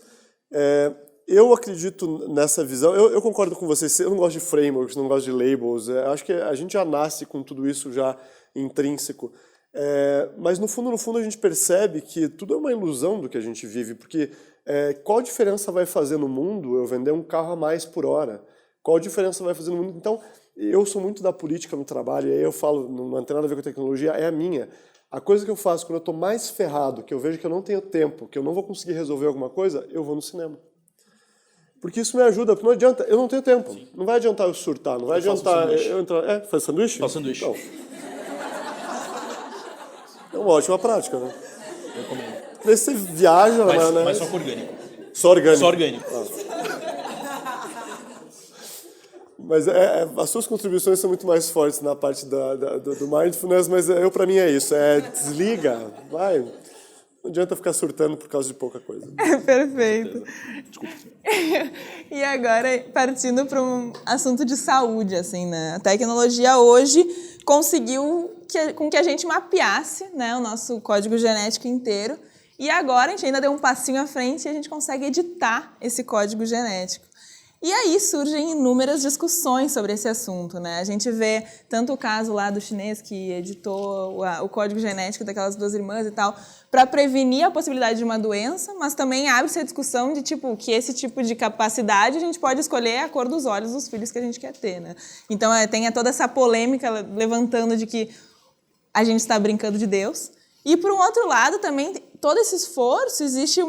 Eu acredito nessa visão, eu concordo com vocês, eu não gosto de frameworks, não gosto de labels, acho que a gente já nasce com tudo isso já intrínseco, mas no fundo a gente percebe que tudo é uma ilusão do que a gente vive, porque qual diferença vai fazer no mundo eu vender um carro a mais por hora? Qual diferença vai fazer no mundo? Então, eu sou muito da política no trabalho, e aí eu falo, não tem nada a ver com a tecnologia, é a minha. A coisa que eu faço quando eu estou mais ferrado, que eu vejo que eu não tenho tempo, que eu não vou conseguir resolver alguma coisa, eu vou no cinema. Porque isso me ajuda, porque não adianta, eu não tenho tempo. Sim. Não vai adiantar eu surtar, não vai adiantar eu entrar... Faz sanduíche? Faz sanduíche. Então, é uma ótima prática, né? Eu recomendo. Daí você viaja... Mas só com orgânico. Só orgânico? Só orgânico. Mas as suas contribuições são muito mais fortes na parte do mindfulness, mas para mim é isso, desliga, vai... Não adianta ficar surtando por causa de pouca coisa. Perfeito. Desculpa. E agora, partindo para um assunto de saúde, assim, né? A tecnologia hoje conseguiu com que a gente mapeasse, né, o nosso código genético inteiro. E agora a gente ainda deu um passinho à frente e a gente consegue editar esse código genético. E aí surgem inúmeras discussões sobre esse assunto, né? A gente vê tanto o caso lá do chinês que editou o código genético daquelas duas irmãs e tal, para prevenir a possibilidade de uma doença, mas também abre-se a discussão de que esse tipo de capacidade a gente pode escolher a cor dos olhos dos filhos que a gente quer ter, né? Então tem toda essa polêmica levantando de que a gente está brincando de Deus. E, por um outro lado, também, todo esse esforço, existe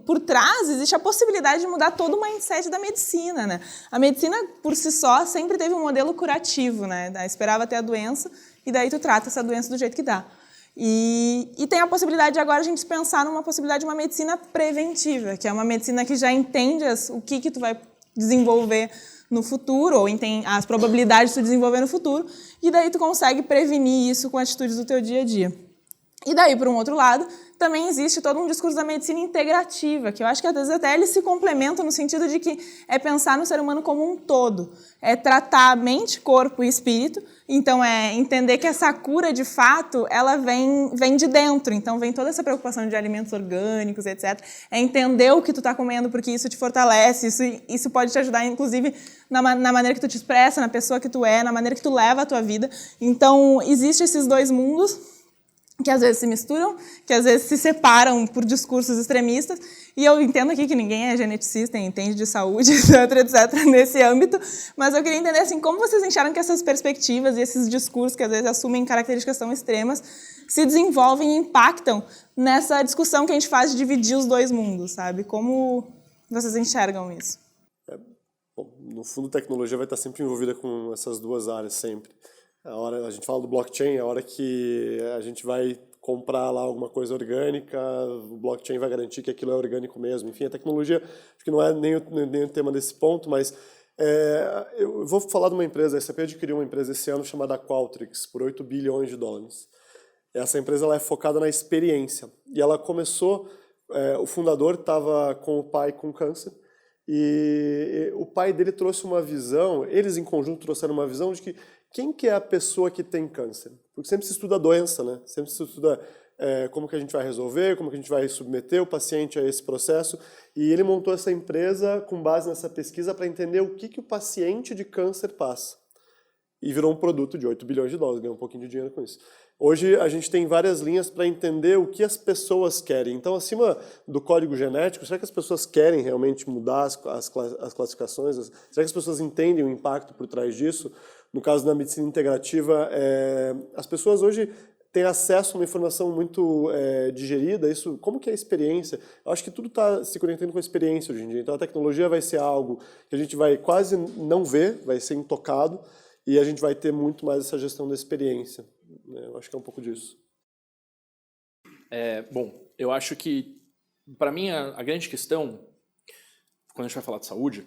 por trás, existe a possibilidade de mudar todo o mindset da medicina, né? A medicina, por si só, sempre teve um modelo curativo, né? Esperava ter a doença e daí tu trata essa doença do jeito que dá. E tem a possibilidade de agora a gente pensar numa possibilidade de uma medicina preventiva, que é uma medicina que já entende o que tu vai desenvolver no futuro, ou as probabilidades de tu desenvolver no futuro, e daí tu consegue prevenir isso com atitudes do teu dia a dia. E daí, por um outro lado, também existe todo um discurso da medicina integrativa, que eu acho que às vezes até eles se complementam no sentido de que é pensar no ser humano como um todo, é tratar mente, corpo e espírito, então é entender que essa cura, de fato, ela vem de dentro, então vem toda essa preocupação de alimentos orgânicos, etc. É entender o que tu está comendo, porque isso te fortalece, isso pode te ajudar, inclusive, na maneira que tu te expressa, na pessoa que tu é, na maneira que tu leva a tua vida. Então, existem esses dois mundos, que às vezes se misturam, que às vezes se separam por discursos extremistas, e eu entendo aqui que ninguém é geneticista, entende de saúde, etc, nesse âmbito, mas eu queria entender assim, como vocês enxergam que essas perspectivas e esses discursos que às vezes assumem características tão extremas se desenvolvem e impactam nessa discussão que a gente faz de dividir os dois mundos, sabe? Como vocês enxergam isso? Bom, no fundo, a tecnologia vai estar sempre envolvida com essas duas áreas, sempre. A gente fala do blockchain, a hora que a gente vai comprar lá alguma coisa orgânica, o blockchain vai garantir que aquilo é orgânico mesmo. Enfim, a tecnologia, acho que não é nem o tema desse ponto, mas eu vou falar de uma empresa, a SAP adquiriu uma empresa esse ano chamada Qualtrics, por $8 bilhões. Essa empresa ela é focada na experiência. E ela começou, o fundador estava com o pai com câncer, E o pai dele trouxe uma visão, eles em conjunto trouxeram uma visão de que quem que é a pessoa que tem câncer? Porque sempre se estuda a doença, né? Sempre se estuda como que a gente vai resolver, como que a gente vai submeter o paciente a esse processo. E ele montou essa empresa com base nessa pesquisa para entender o que o paciente de câncer passa. E virou um produto de 8 bilhões de dólares, ganhou um pouquinho de dinheiro com isso. Hoje a gente tem várias linhas para entender o que as pessoas querem. Então, acima do código genético, será que as pessoas querem realmente mudar as classificações? Será que as pessoas entendem o impacto por trás disso? No caso da medicina integrativa, as pessoas hoje têm acesso a uma informação muito digerida. Isso, como que é a experiência? Eu acho que tudo está se conectando com a experiência hoje em dia. Então, a tecnologia vai ser algo que a gente vai quase não ver, vai ser intocado, e a gente vai ter muito mais essa gestão da experiência. Eu acho que é um pouco disso. Bom, eu acho que, para mim, a grande questão, quando a gente vai falar de saúde,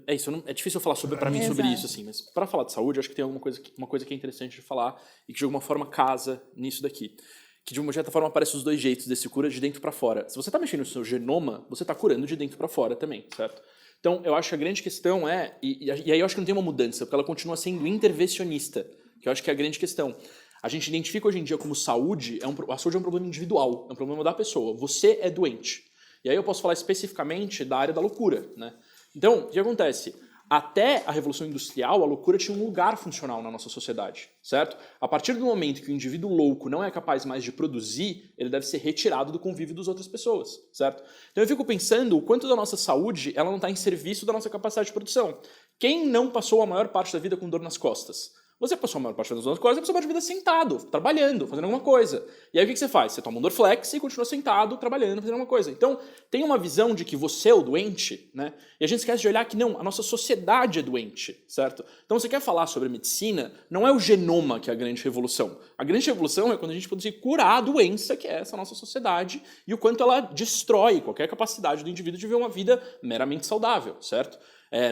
isso. É difícil eu falar para mim sobre isso, assim, mas para falar de saúde, eu acho que tem uma coisa que é interessante de falar e que de alguma forma casa nisso daqui. Que de uma certa forma aparece os dois jeitos desse cura de dentro para fora. Se você está mexendo no seu genoma, você está curando de dentro para fora também, certo? Então, eu acho que a grande questão e aí eu acho que não tem uma mudança, porque ela continua sendo intervencionista, que eu acho que é a grande questão. A gente identifica hoje em dia como saúde, a saúde é um problema individual, é um problema da pessoa. Você é doente. E aí eu posso falar especificamente da área da loucura, né? Então, o que acontece? Até a Revolução Industrial, a loucura tinha um lugar funcional na nossa sociedade, certo? A partir do momento que o indivíduo louco não é capaz mais de produzir, ele deve ser retirado do convívio das outras pessoas, certo? Então eu fico pensando o quanto da nossa saúde ela não está em serviço da nossa capacidade de produção. Quem não passou a maior parte da vida com dor nas costas? Você passou a maior parte das suas coisas, você passou a maior parte da vida sentado, trabalhando, fazendo alguma coisa. E aí o que você faz? Você toma um Dorflex e continua sentado, trabalhando, fazendo alguma coisa. Então, tem uma visão de que você é o doente, né? E a gente esquece de olhar que não, a nossa sociedade é doente, certo? Então, você quer falar sobre medicina, não é o genoma que é a grande revolução. A grande revolução é quando a gente conseguir curar a doença que é essa nossa sociedade e o quanto ela destrói qualquer capacidade do indivíduo de viver uma vida meramente saudável, certo?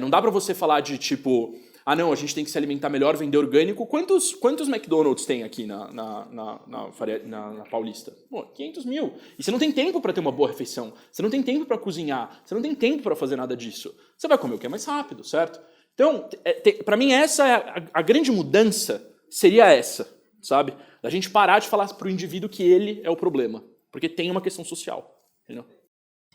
Não dá pra você falar de tipo... não, a gente tem que se alimentar melhor, vender orgânico. Quantos McDonald's tem aqui na Paulista? Pô, 500 mil. E você não tem tempo para ter uma boa refeição. Você não tem tempo para cozinhar. Você não tem tempo para fazer nada disso. Você vai comer o que é mais rápido, certo? Então, para mim, essa é a grande mudança seria essa, sabe? Da gente parar de falar para o indivíduo que ele é o problema. Porque tem uma questão social, entendeu?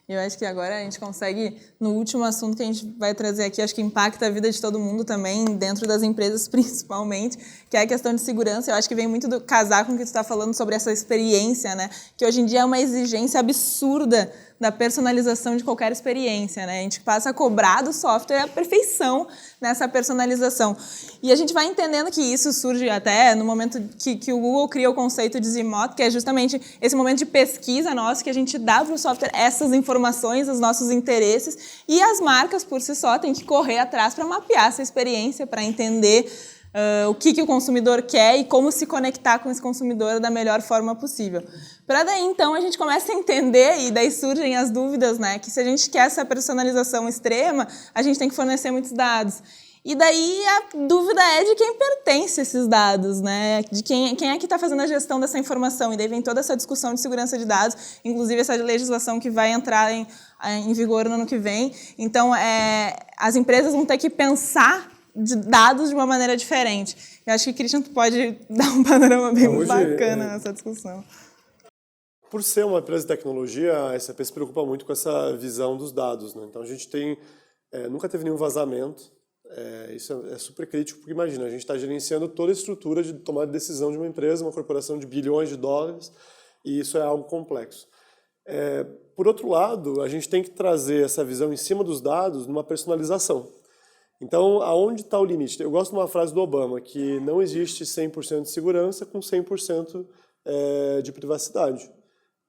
Eu acho que agora a gente consegue, no último assunto que a gente vai trazer aqui, acho que impacta a vida de todo mundo também, dentro das empresas principalmente, que é a questão de segurança. Eu acho que vem muito do casar com o que tu está falando sobre essa experiência, né? Que hoje em dia é uma exigência absurda da personalização de qualquer experiência, né? A gente passa a cobrar do software a perfeição nessa personalização. E a gente vai entendendo que isso surge até no momento que o Google cria o conceito de ZMOT, que é justamente esse momento de pesquisa nosso que a gente dá para o software essas informações, os nossos interesses, e as marcas por si só têm que correr atrás para mapear essa experiência, para entender o que o consumidor quer e como se conectar com esse consumidor da melhor forma possível. Para daí, então, a gente começa a entender, e daí surgem as dúvidas, né? Que se a gente quer essa personalização extrema, a gente tem que fornecer muitos dados. E daí a dúvida é de quem pertence esses dados, né? De quem é que está fazendo a gestão dessa informação. E daí vem toda essa discussão de segurança de dados, inclusive essa legislação que vai entrar em vigor no ano que vem. Então, as empresas vão ter que pensar de dados de uma maneira diferente. Eu acho que, Christian, tu pode dar um panorama bem bacana nessa discussão. Por ser uma empresa de tecnologia, a SAP se preocupa muito com essa visão dos dados, né? Então, a gente nunca teve nenhum vazamento. Isso é super crítico, porque imagina, a gente está gerenciando toda a estrutura de tomada de decisão de uma empresa, uma corporação de bilhões de dólares, e isso é algo complexo. Por outro lado, a gente tem que trazer essa visão em cima dos dados numa personalização. Então, aonde está o limite? Eu gosto de uma frase do Obama, que não existe 100% de segurança com 100% de privacidade.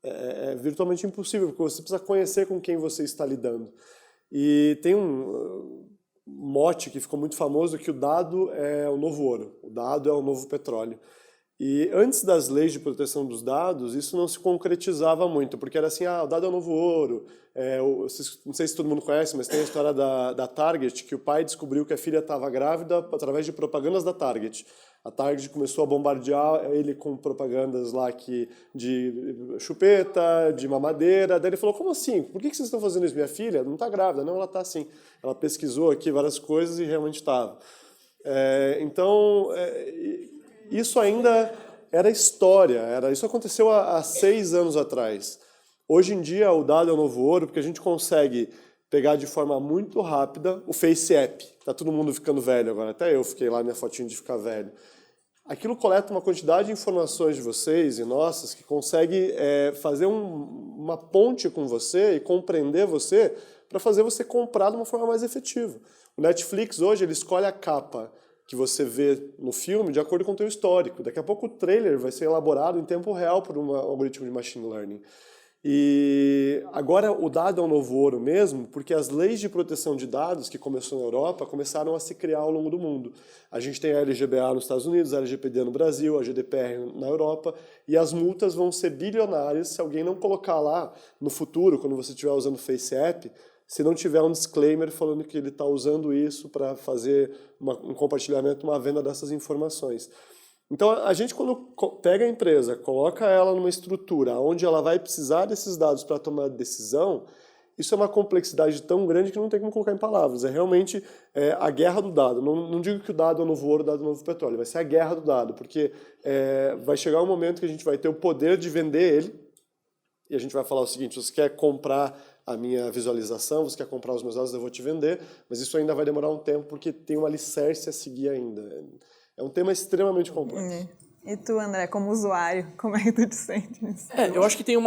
É virtualmente impossível, porque você precisa conhecer com quem você está lidando. E tem um mote que ficou muito famoso, que o dado é o novo ouro, o dado é o novo petróleo. E antes das leis de proteção dos dados, isso não se concretizava muito, porque era assim, o dado é o novo ouro. Não sei se todo mundo conhece, mas tem a história da Target, que o pai descobriu que a filha estava grávida através de propagandas da Target. A Target começou a bombardear ele com propagandas lá de chupeta, de mamadeira. Daí ele falou, como assim? Por que vocês estão fazendo isso? Minha filha não está grávida. Não, ela está assim. Ela pesquisou aqui várias coisas e realmente estava. Isso ainda era história, isso aconteceu há 6 anos atrás. Hoje em dia o dado é o novo ouro, porque a gente consegue pegar de forma muito rápida o Face App. Está todo mundo ficando velho agora, até eu fiquei lá minha fotinha de ficar velho. Aquilo coleta uma quantidade de informações de vocês e nossas que consegue fazer uma ponte com você e compreender você para fazer você comprar de uma forma mais efetiva. O Netflix hoje ele escolhe a capa que você vê no filme de acordo com o teu histórico. Daqui a pouco o trailer vai ser elaborado em tempo real por um algoritmo de machine learning. E agora o dado é um novo ouro mesmo, porque as leis de proteção de dados que começou na Europa começaram a se criar ao longo do mundo. A gente tem a LGBA nos Estados Unidos, a LGPD no Brasil, a GDPR na Europa, e as multas vão ser bilionárias se alguém não colocar lá no futuro, quando você estiver usando o Face App, se não tiver um disclaimer falando que ele está usando isso para fazer um compartilhamento, uma venda dessas informações. Então, a gente, quando pega a empresa, coloca ela numa estrutura onde ela vai precisar desses dados para tomar decisão, isso é uma complexidade tão grande que não tem como colocar em palavras. É realmente a guerra do dado. Não digo que o dado é o novo ouro, o dado é o novo petróleo. Vai ser a guerra do dado, porque vai chegar um momento que a gente vai ter o poder de vender ele, e a gente vai falar o seguinte, você quer comprar a minha visualização, você quer comprar os meus dados, eu vou te vender, mas isso ainda vai demorar um tempo, porque tem um alicerce a seguir ainda. É um tema extremamente complexo. E tu, André, como usuário, como é que tu te sente nisso? Eu acho que tem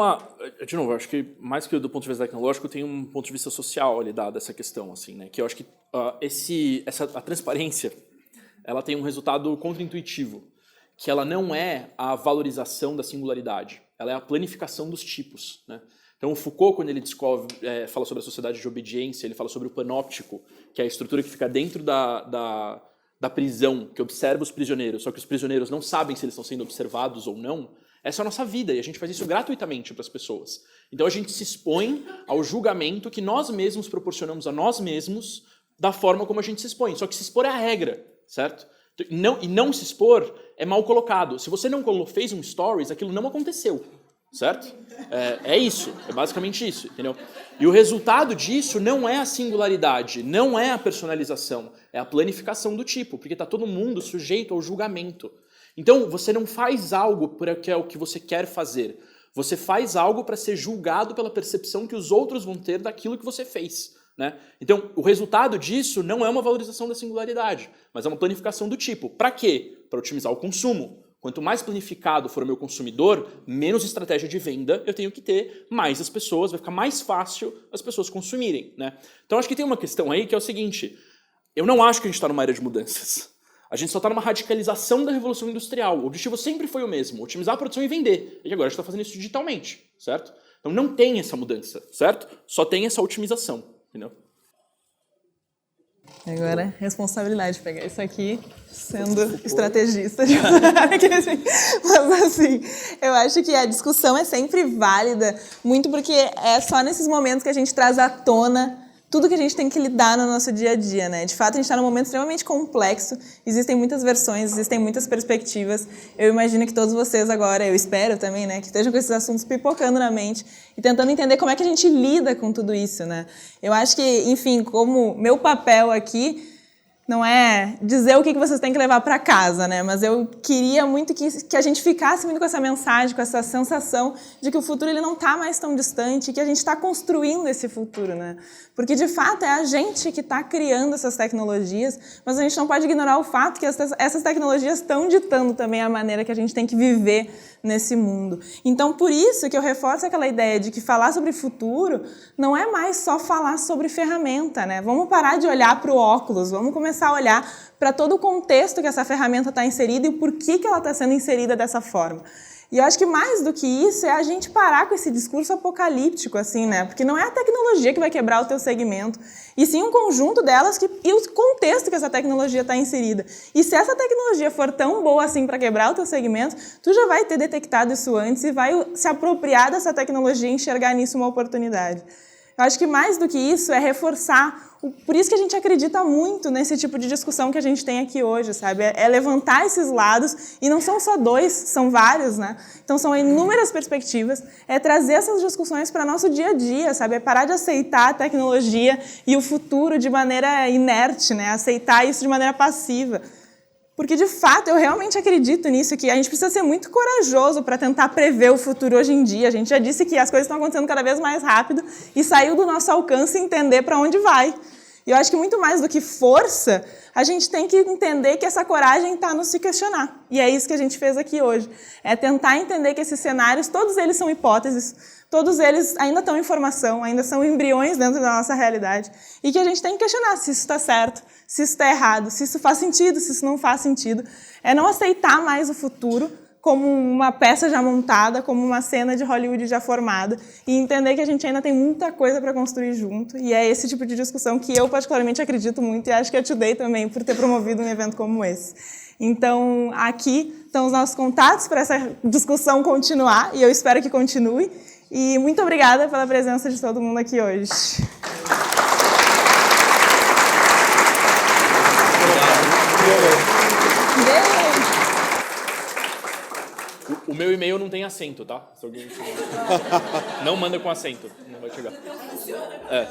de novo, eu acho que mais que do ponto de vista tecnológico, tem um ponto de vista social ali dado essa questão, assim, né? Que eu acho que a transparência, ela tem um resultado contraintuitivo, que ela não é a valorização da singularidade, ela é a planificação dos tipos, né? Então, o Foucault, quando ele fala sobre a sociedade de obediência, ele fala sobre o panóptico, que é a estrutura que fica dentro da prisão, que observa os prisioneiros, só que os prisioneiros não sabem se eles estão sendo observados ou não. Essa é a nossa vida, e a gente faz isso gratuitamente para as pessoas. Então, a gente se expõe ao julgamento que nós mesmos proporcionamos a nós mesmos da forma como a gente se expõe. Só que se expor é a regra, certo? E não se expor é mal colocado. Se você não fez um stories, aquilo não aconteceu. Certo? É isso, é basicamente isso, entendeu? E o resultado disso não é a singularidade, não é a personalização, é a planificação do tipo, porque está todo mundo sujeito ao julgamento. Então, você não faz algo porque é o que você quer fazer, você faz algo para ser julgado pela percepção que os outros vão ter daquilo que você fez, né? Então, o resultado disso não é uma valorização da singularidade, mas é uma planificação do tipo. Para quê? Para otimizar o consumo. Quanto mais planificado for o meu consumidor, menos estratégia de venda eu tenho que ter, mais as pessoas, vai ficar mais fácil as pessoas consumirem, né? Então acho que tem uma questão aí que é o seguinte, eu não acho que a gente está numa era de mudanças. A gente só está numa radicalização da revolução industrial. O objetivo sempre foi o mesmo, otimizar a produção e vender. E agora a gente está fazendo isso digitalmente, certo? Então não tem essa mudança, certo? Só tem essa otimização, entendeu? Agora, responsabilidade de pegar isso aqui sendo estrategista. Mas assim, eu acho que a discussão é sempre válida, muito porque é só nesses momentos que a gente traz à tona tudo que a gente tem que lidar no nosso dia a dia, né? De fato, a gente está num momento extremamente complexo, existem muitas versões, existem muitas perspectivas. Eu imagino que todos vocês agora, eu espero também, né, que estejam com esses assuntos pipocando na mente e tentando entender como é que a gente lida com tudo isso, né? Eu acho que, enfim, como meu papel aqui não é dizer o que vocês têm que levar para casa, né? Mas eu queria muito que a gente ficasse muito com essa mensagem, com essa sensação de que o futuro ele não está mais tão distante, que a gente está construindo esse futuro, né? Porque, de fato, é a gente que está criando essas tecnologias, mas a gente não pode ignorar o fato que essas tecnologias estão ditando também a maneira que a gente tem que viver nesse mundo. Então, por isso que eu reforço aquela ideia de que falar sobre futuro não é mais só falar sobre ferramenta, né? Vamos parar de olhar para o óculos, vamos começar a olhar para todo o contexto que essa ferramenta está inserida e por que ela está sendo inserida dessa forma. E eu acho que mais do que isso é a gente parar com esse discurso apocalíptico, assim, né? Porque não é a tecnologia que vai quebrar o teu segmento, e sim um conjunto delas e o contexto que essa tecnologia está inserida. E se essa tecnologia for tão boa assim para quebrar o teu segmento, tu já vai ter detectado isso antes e vai se apropriar dessa tecnologia e enxergar nisso uma oportunidade. Eu acho que mais do que isso é reforçar, por isso que a gente acredita muito nesse tipo de discussão que a gente tem aqui hoje, sabe? É levantar esses lados, e não são só dois, são vários, né? Então são inúmeras perspectivas, é trazer essas discussões para nosso dia a dia, sabe? É parar de aceitar a tecnologia e o futuro de maneira inerte, né? Aceitar isso de maneira passiva. Porque, de fato, eu realmente acredito nisso, que a gente precisa ser muito corajoso para tentar prever o futuro hoje em dia. A gente já disse que as coisas estão acontecendo cada vez mais rápido e saiu do nosso alcance entender para onde vai. E eu acho que muito mais do que força, a gente tem que entender que essa coragem está no se questionar. E é isso que a gente fez aqui hoje. É tentar entender que esses cenários, todos eles são hipóteses, todos eles ainda estão em formação, ainda são embriões dentro da nossa realidade. E que a gente tem que questionar se isso está certo, se isso está errado, se isso faz sentido, se isso não faz sentido. É não aceitar mais o futuro como uma peça já montada, como uma cena de Hollywood já formada, e entender que a gente ainda tem muita coisa para construir junto. E é esse tipo de discussão que eu particularmente acredito muito, e acho que a Today também, por ter promovido um evento como esse. Então, aqui estão os nossos contatos para essa discussão continuar, e eu espero que continue. E muito obrigada pela presença de todo mundo aqui hoje. O meu e-mail não tem acento, tá? Se alguém não manda com acento, não vai chegar. É.